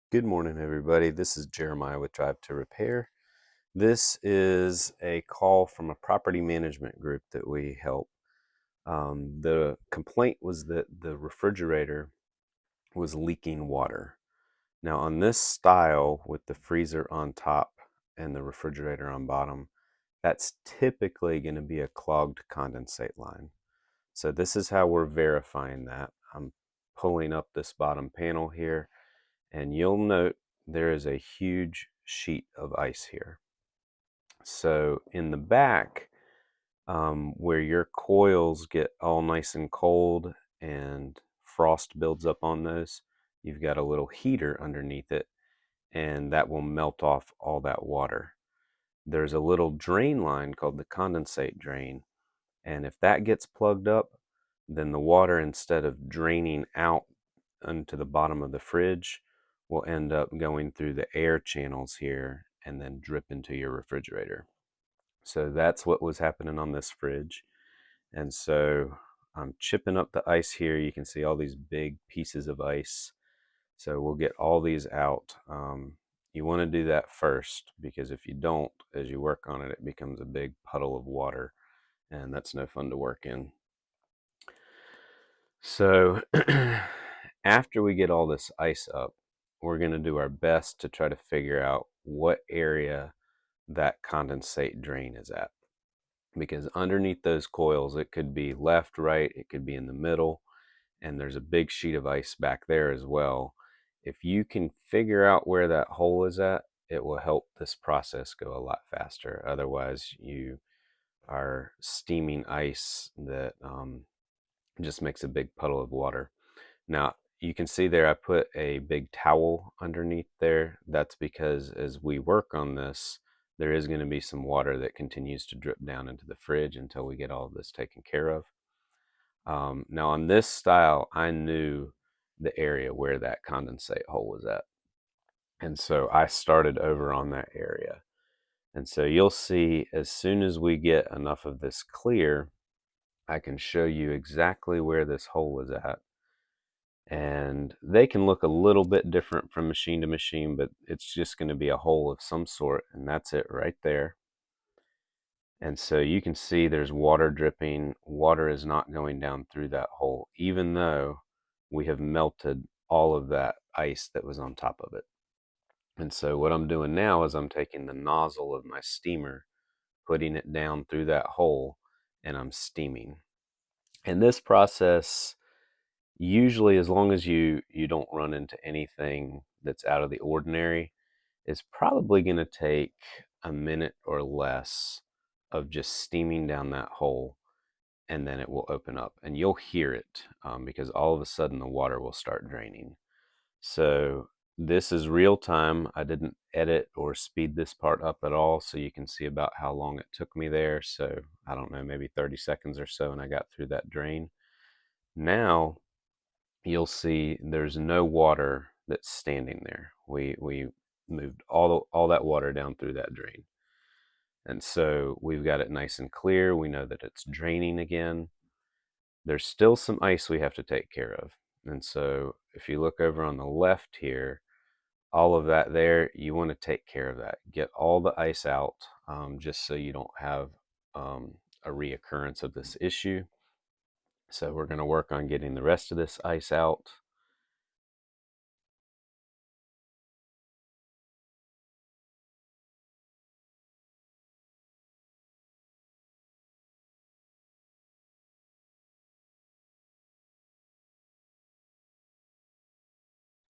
Good morning, everybody. This is Jeremiah with Drive to Repair. This is a call from a property management group that we help. The complaint was that the refrigerator was leaking water. Now, on this style with the freezer on top and the refrigerator on bottom, that's typically going to be a clogged condensate line. So this is how we're verifying that. I'm pulling up this bottom panel here, and you'll note there is a huge sheet of ice here. So in the back, where your coils get all nice and cold and frost builds up on those, you've got a little heater underneath it, and that will melt off all that water. There's a little drain line called the condensate drain, and if that gets plugged up, then the water, instead of draining out into the bottom of the fridge, will end up going through the air channels here and then drip into your refrigerator. So that's what was happening on this fridge. And so I'm chipping up the ice here. You can see all these big pieces of ice. So we'll get all these out. You want to do that first, because if you don't, as you work on it, it becomes a big puddle of water, and that's no fun to work in. So after we get all this ice up, we're going to do our best to try to figure out what area that condensate drain is at. Because underneath those coils, it could be left, right, it could be in the middle, and there's a big sheet of ice back there as well. If you can figure out where that hole is at, it will help this process go a lot faster. Otherwise, you are steaming ice that just makes a big puddle of water. Now, you can see there I put a big towel underneath there. That's because as we work on this, there is going to be some water that continues to drip down into the fridge until we get all of this taken care of. Now on this style, I knew the area where that condensate hole was at. And so I started over on that area. And so you'll see, as soon as we get enough of this clear, I can show you exactly where this hole is at. And they can look a little bit different from machine to machine, but it's just going to be a hole of some sort, and that's it right there. And so you can see there's water dripping. Water is not going down through that hole, even though we have melted all of that ice that was on top of it. And so what I'm doing now is I'm taking the nozzle of my steamer, putting it down through that hole, and I'm steaming. And this process, usually, as long as you don't run into anything that's out of the ordinary, is probably going to take a minute or less of just steaming down that hole, and then it will open up and you'll hear it, because all of a sudden the water will start draining. So this is real time. I didn't edit or speed this part up at all, so you can see about how long it took me there. So I don't know, maybe 30 seconds or so, and I got through that drain. Now you'll see there's no water that's standing there. We moved all that water down through that drain. And so we've got it nice and clear. We know that it's draining again. There's still some ice we have to take care of. And so if you look over on the left here, all of that there, you want to take care of that. Get all the ice out, just so you don't have a reoccurrence of this issue. So we're going to work on getting the rest of this ice out.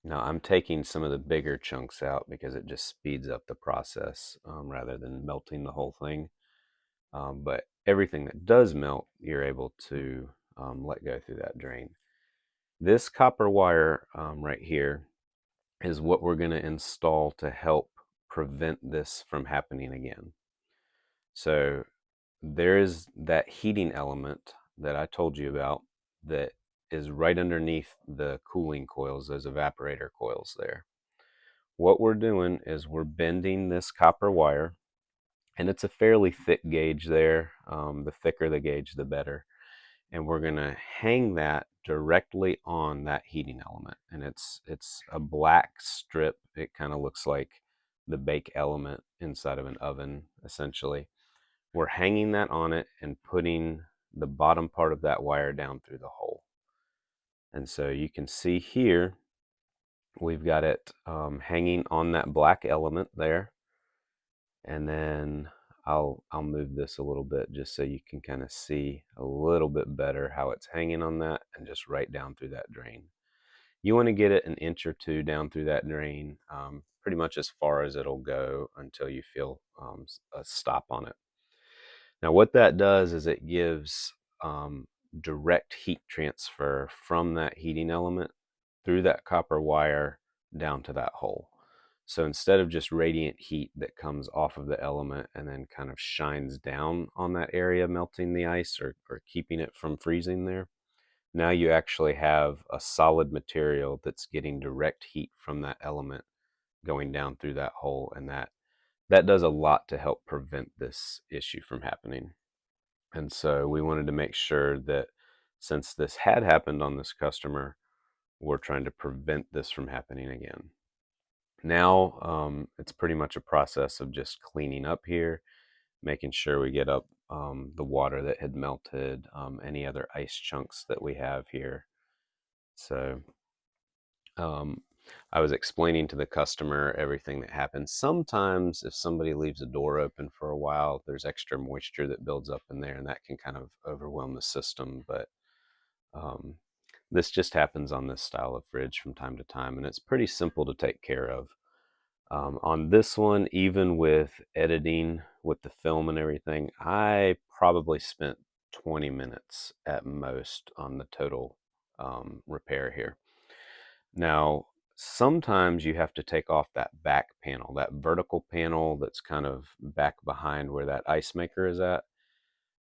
Now I'm taking some of the bigger chunks out because it just speeds up the process, rather than melting the whole thing. But everything that does melt, you're able to let go through that drain. This copper wire, right here, is what we're going to install to help prevent this from happening again. So there is that heating element that I told you about that is right underneath the cooling coils, those evaporator coils there. What we're doing is we're bending this copper wire, and it's a fairly thick gauge there. The thicker the gauge, the better. And we're going to hang that directly on that heating element, and it's a black strip. It kind of looks like the bake element inside of an oven, essentially. We're hanging that on it and putting the bottom part of that wire down through the hole. And so you can see here, we've got it hanging on that black element there. And then I'll move this a little bit just so you can kind of see a little bit better how it's hanging on that, and just right down through that drain. You want to get it an inch or two down through that drain, pretty much as far as it'll go until you feel a stop on it. Now what that does is it gives direct heat transfer from that heating element through that copper wire down to that hole. So instead of just radiant heat that comes off of the element and then kind of shines down on that area, melting the ice or keeping it from freezing there, now you actually have a solid material that's getting direct heat from that element going down through that hole, and that does a lot to help prevent this issue from happening. And so we wanted to make sure that since this had happened on this customer, we're trying to prevent this from happening again. Now it's pretty much a process of just cleaning up here, making sure we get up the water that had melted, any other ice chunks that we have here. So I was explaining to the customer everything that happens. Sometimes if somebody leaves a door open for a while, there's extra moisture that builds up in there, and that can kind of overwhelm the system. But this just happens on this style of fridge from time to time, and it's pretty simple to take care of. On this one, even with editing with the film and everything, I probably spent 20 minutes at most on the total repair here. Now, sometimes you have to take off that back panel, that vertical panel that's kind of back behind where that ice maker is at.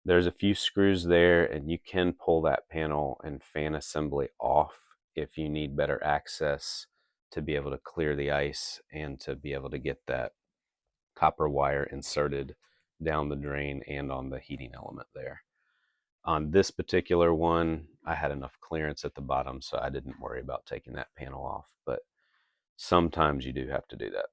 There's a few screws there, and you can pull that panel and fan assembly off if you need better access to be able to clear the ice and to be able to get that copper wire inserted down the drain and on the heating element there. On this particular one, I had enough clearance at the bottom, so I didn't worry about taking that panel off, but sometimes you do have to do that.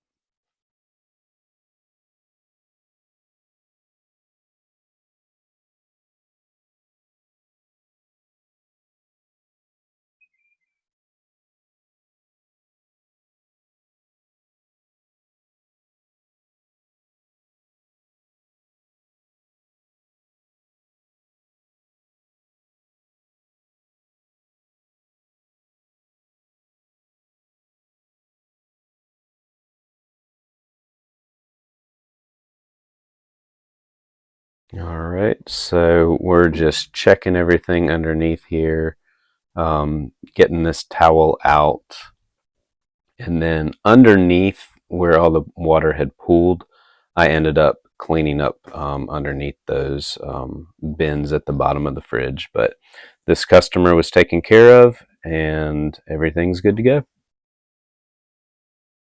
All right, so we're just checking everything underneath here, getting this towel out, and then underneath where all the water had pooled, I ended up cleaning up underneath those bins at the bottom of the fridge. But this customer was taken care of, and everything's good to go.